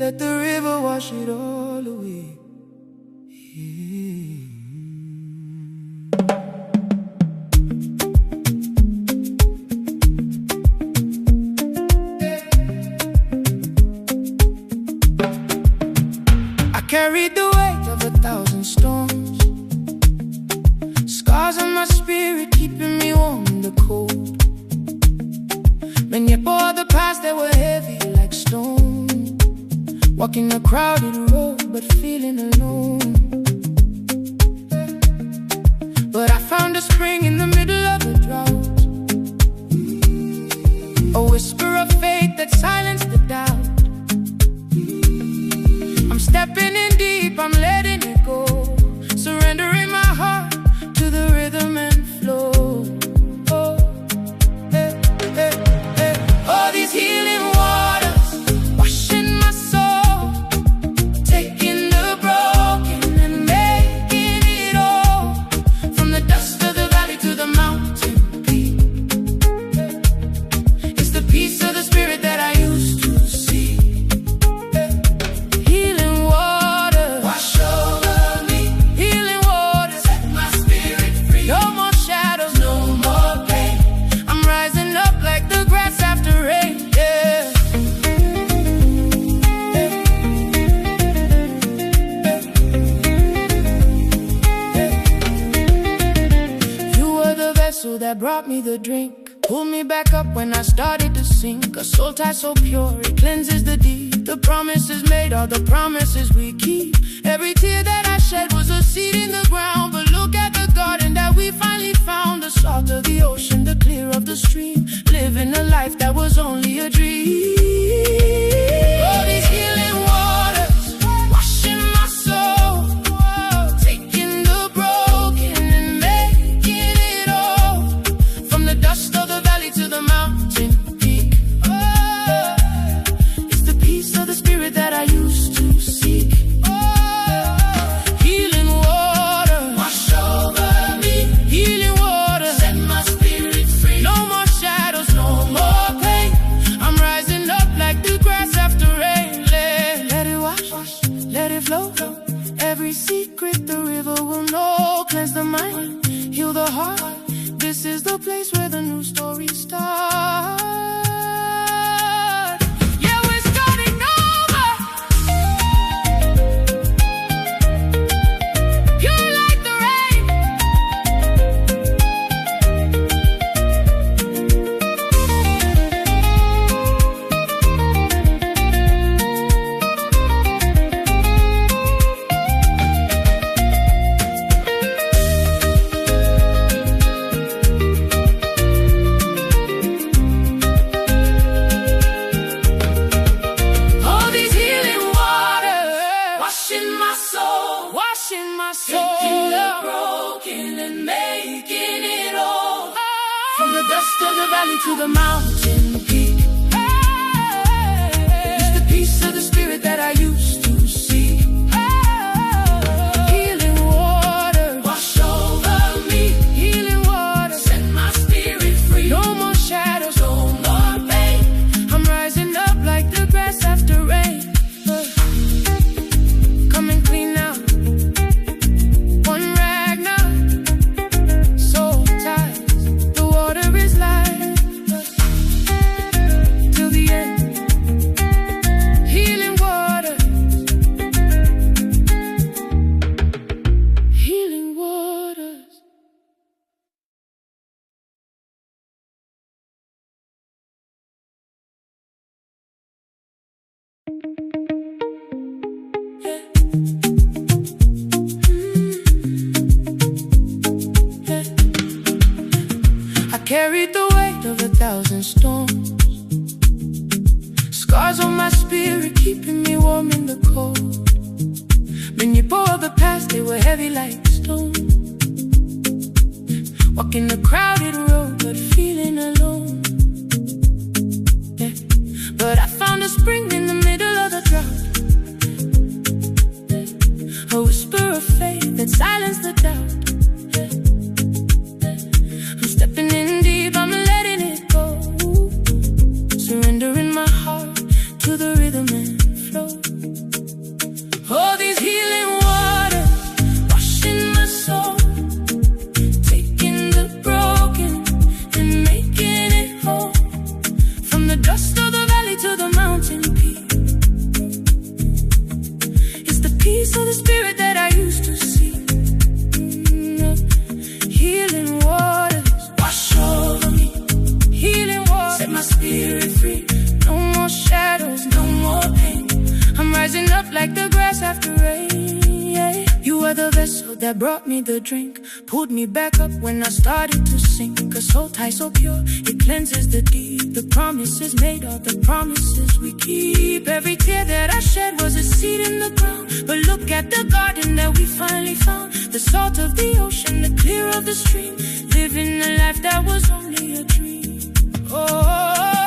let the river wash it all away. I carried the weight of 1,000 storms, scars on my spirit keeping me warm in the cold. Manyepo of the past that were heavy like stone, walking a crowded road but feeling alone. But I found a spring in the middle of the drought, a whisper of faith that silenced the doubt. I'm stepping in deep, I'm letting it go, surrendering my heart to the rhythm and flow. Oh, hey, hey, hey. All these healing waters washing my soul, taking the broken and making it all. From the dust of the valley to the mountain peak, it's the peace of the spirit that I used to see. Healing water wash over me, healing water set my spirit free. No more shadows, no more pain. I'm rising up like the grass after rain. Yeah. You were the vessel that brought me the drink, pulled me back up when I started to sink. A soul tie so pure, it cleanses the deep. The promises made are the promises we keep. Every tear that I shed was a seed in the ground. But look at the garden that we finally found, the salt of the ocean, the clear of the stream, living a life that was only a dream. All these healing waters washing my soul, taking the broken and making it all. From the dust of the valley to the mountain peak, it's the peace of the spirit that I used to seek. Healing water wash over me, healing water set my spirit free. No more shadows, no more pain. I'm rising up like the grass after rain. Let it wash, let it flow. Every secret the river will know. Cleanse the mind, heal the heart. This is the place where the new story starts. Yeah, we're starting over. Pure like the rain. All these healing waters washing my soul, washing my soul, taking the broken and making it all. From the dust of the valley to the mountain peak, it's the peace of the spirit that I used to see. Healing water wash over me, healing water set my spirit free. No more shadows, no more pain. I'm rising up like the grass after rain. Coming clean now, 1Ragnar. Soul ties, the water is life till the end. Healing water, healing waters. I carried the weight of 1,000 storms, scars on my spirit keeping me warm in the cold. Manyepo of the past, they were heavy like stone, walking a crowded road but feeling alone. Yeah. But I found a spring in the middle of the drought, a whisper of faith that silenced the doubt. I'm stepping in deep, I'm letting it go, surrendering my heart to the rhythm and flow. that brought me the drink, pulled me back up when I started to sink. A soul tie so pure, it cleanses the deep. The promises made are the promises we keep. Every tear that I shed was a seed in the ground, but look at the garden that we finally found. The salt of the ocean, the clear of the stream, living a life that was only a dream. Oh,